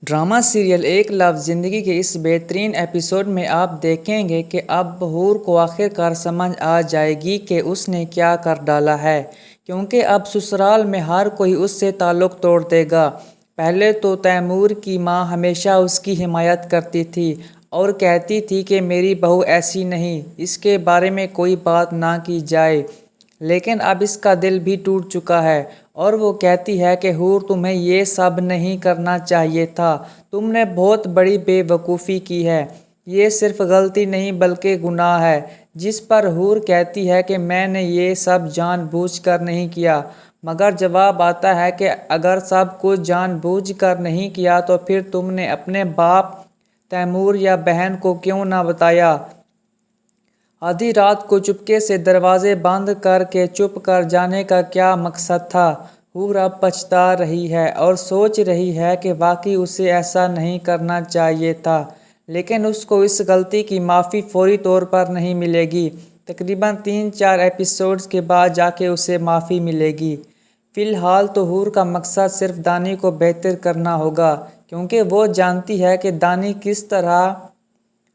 Drama serial ایک لفظ زندگی کے اس بہترین ایپیسوڈ میں آپ دیکھیں گے کہ اب حور کو آخرکار سمجھ آ جائے گی کہ اس نے کیا کر ڈالا ہے، کیونکہ اب سسرال میں ہر کوئی اس سے تعلق توڑ دے گا۔ پہلے تو تیمور کی ماں ہمیشہ اس کی حمایت کرتی تھی اور کہتی تھی کہ میری بہو ایسی نہیں، اس کے بارے میں کوئی بات نہ کی جائے، لیکن اب اس کا دل بھی ٹوٹ چکا ہے اور وہ کہتی ہے کہ حور تمہیں یہ سب نہیں کرنا چاہیے تھا، تم نے بہت بڑی بے وقوفی کی ہے، یہ صرف غلطی نہیں بلکہ گناہ ہے، جس پر حور کہتی ہے کہ میں نے یہ سب جان بوجھ کر نہیں کیا، مگر جواب آتا ہے کہ اگر سب کچھ جان بوجھ کر نہیں کیا تو پھر تم نے اپنے باپ تیمور یا بہن کو کیوں نہ بتایا؟ آدھی رات کو چپکے سے دروازے بند کر کے چپ کر جانے کا کیا مقصد تھا؟ حور اب پچھتا رہی ہے اور سوچ رہی ہے کہ واقعی اسے ایسا نہیں کرنا چاہیے تھا، لیکن اس کو اس غلطی کی معافی فوری طور پر نہیں ملے گی، تقریباً 3-4 ایپیسوڈز کے بعد جا کے اسے معافی ملے گی۔ فی الحال تو حور کا مقصد صرف دانی کو بہتر کرنا ہوگا، کیونکہ وہ جانتی ہے کہ دانی کس طرح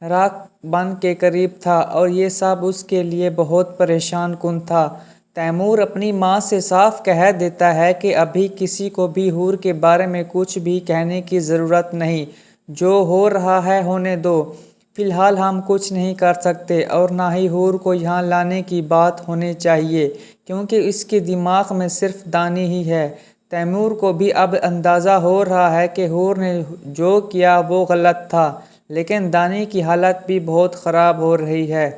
راکھ بن کے قریب تھا اور یہ سب اس کے لیے بہت پریشان کن تھا۔ تیمور اپنی ماں سے صاف کہہ دیتا ہے کہ ابھی کسی کو بھی حور کے بارے میں کچھ بھی کہنے کی ضرورت نہیں، جو ہو رہا ہے ہونے دو، فی الحال ہم کچھ نہیں کر سکتے اور نہ ہی حور کو یہاں لانے کی بات ہونی چاہیے، کیونکہ اس کے دماغ میں صرف دانی ہی ہے۔ تیمور کو بھی اب اندازہ ہو رہا ہے کہ حور نے جو کیا وہ غلط تھا، لیکن دانی کی حالت بھی بہت خراب ہو رہی ہے۔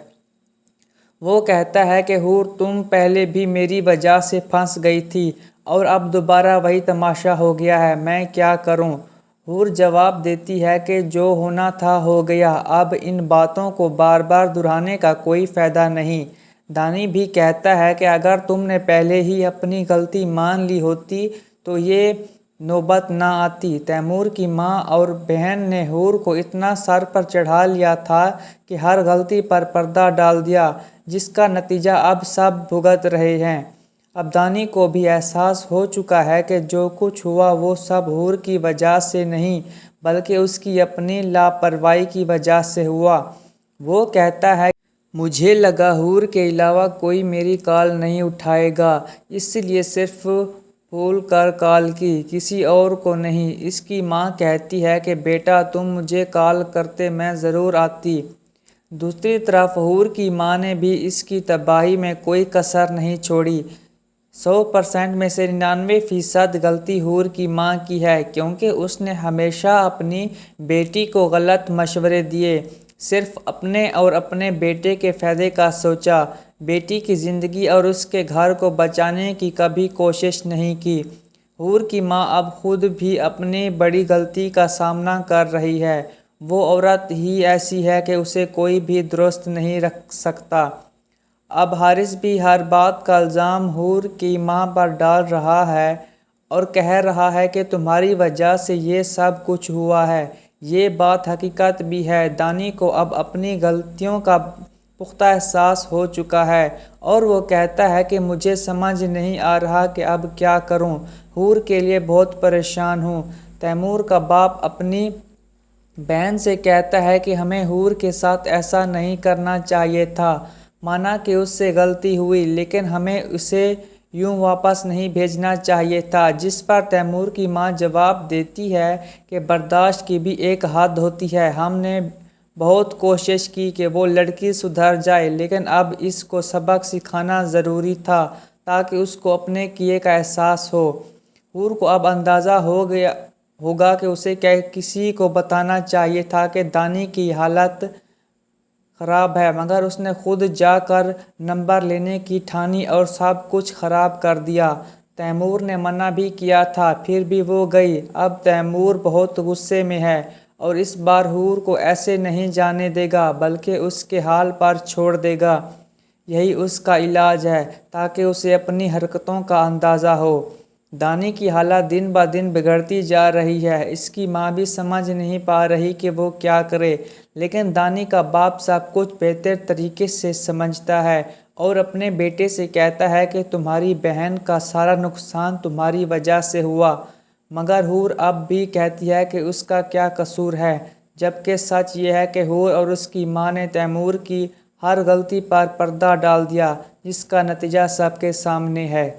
وہ کہتا ہے کہ حور تم پہلے بھی میری وجہ سے پھنس گئی تھی اور اب دوبارہ وہی تماشا ہو گیا ہے، میں کیا کروں؟ حور جواب دیتی ہے کہ جو ہونا تھا ہو گیا، اب ان باتوں کو بار بار دہرانے کا کوئی فائدہ نہیں۔ دانی بھی کہتا ہے کہ اگر تم نے پہلے ہی اپنی غلطی مان لی ہوتی تو یہ نوبت نہ آتی۔ تیمور کی ماں اور بہن نے حور کو اتنا سر پر چڑھا لیا تھا کہ ہر غلطی پر پردہ ڈال دیا، جس کا نتیجہ اب سب بھگت رہے ہیں۔ اب دانی کو بھی احساس ہو چکا ہے کہ جو کچھ ہوا وہ سب حور کی وجہ سے نہیں بلکہ اس کی اپنی لاپرواہی کی وجہ سے ہوا۔ وہ کہتا ہے مجھے لگا حور کے علاوہ کوئی میری کال نہیں اٹھائے گا، اس لیے صرف بھول کر کال کی، کسی اور کو نہیں۔ اس کی ماں کہتی ہے کہ بیٹا تم مجھے کال کرتے میں ضرور آتی۔ دوسری طرف حور کی ماں نے بھی اس کی تباہی میں کوئی کسر نہیں چھوڑی۔ 100% میں سے 99% غلطی حور کی ماں کی ہے، کیونکہ اس نے ہمیشہ اپنی بیٹی کو غلط مشورے دیے، صرف اپنے اور اپنے بیٹے کے فائدے کا سوچا، بیٹی کی زندگی اور اس کے گھر کو بچانے کی کبھی کوشش نہیں کی۔ حور کی ماں اب خود بھی اپنی بڑی غلطی کا سامنا کر رہی ہے، وہ عورت ہی ایسی ہے کہ اسے کوئی بھی درست نہیں رکھ سکتا۔ اب حارث بھی ہر بات کا الزام حور کی ماں پر ڈال رہا ہے اور کہہ رہا ہے کہ تمہاری وجہ سے یہ سب کچھ ہوا ہے۔ یہ بات حقیقت بھی ہے۔ دانی کو اب اپنی غلطیوں کا پختہ احساس ہو چکا ہے اور وہ کہتا ہے کہ مجھے سمجھ نہیں آ رہا کہ اب کیا کروں، حور کے لیے بہت پریشان ہوں۔ تیمور کا باپ اپنی بہن سے کہتا ہے کہ ہمیں حور کے ساتھ ایسا نہیں کرنا چاہیے تھا، مانا کہ اس سے غلطی ہوئی، لیکن ہمیں اسے یوں واپس نہیں بھیجنا چاہیے تھا، جس پر تیمور کی ماں جواب دیتی ہے کہ برداشت کی بھی ایک حد ہوتی ہے، ہم نے بہت کوشش کی کہ وہ لڑکی سدھر جائے، لیکن اب اس کو سبق سکھانا ضروری تھا تاکہ اس کو اپنے کیے کا احساس ہو۔ حور کو اب اندازہ ہوگا کہ اسے کسی کو بتانا چاہیے تھا کہ دانی کی حالت خراب ہے، مگر اس نے خود جا کر نمبر لینے کی ٹھانی اور سب کچھ خراب کر دیا۔ تیمور نے منع بھی کیا تھا، پھر بھی وہ گئی۔ اب تیمور بہت غصے میں ہے اور اس بار حور کو ایسے نہیں جانے دے گا بلکہ اس کے حال پر چھوڑ دے گا۔ یہی اس کا علاج ہے تاکہ اسے اپنی حرکتوں کا اندازہ ہو۔ دانی کی حالت دن بہ دن بگڑتی جا رہی ہے، اس کی ماں بھی سمجھ نہیں پا رہی کہ وہ کیا کرے، لیکن دانی کا باپ سب کچھ بہتر طریقے سے سمجھتا ہے اور اپنے بیٹے سے کہتا ہے کہ تمہاری بہن کا سارا نقصان تمہاری وجہ سے ہوا، مگر حور اب بھی کہتی ہے کہ اس کا کیا قصور ہے، جبکہ سچ یہ ہے کہ حور اور اس کی ماں نے تیمور کی ہر غلطی پر پردہ ڈال دیا، جس کا نتیجہ سب کے سامنے ہے۔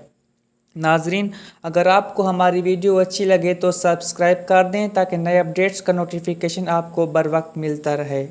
ناظرین، اگر آپ کو ہماری ویڈیو اچھی لگے تو سبسکرائب کر دیں تاکہ نئے اپڈیٹس کا نوٹیفیکیشن آپ کو بر وقت ملتا رہے۔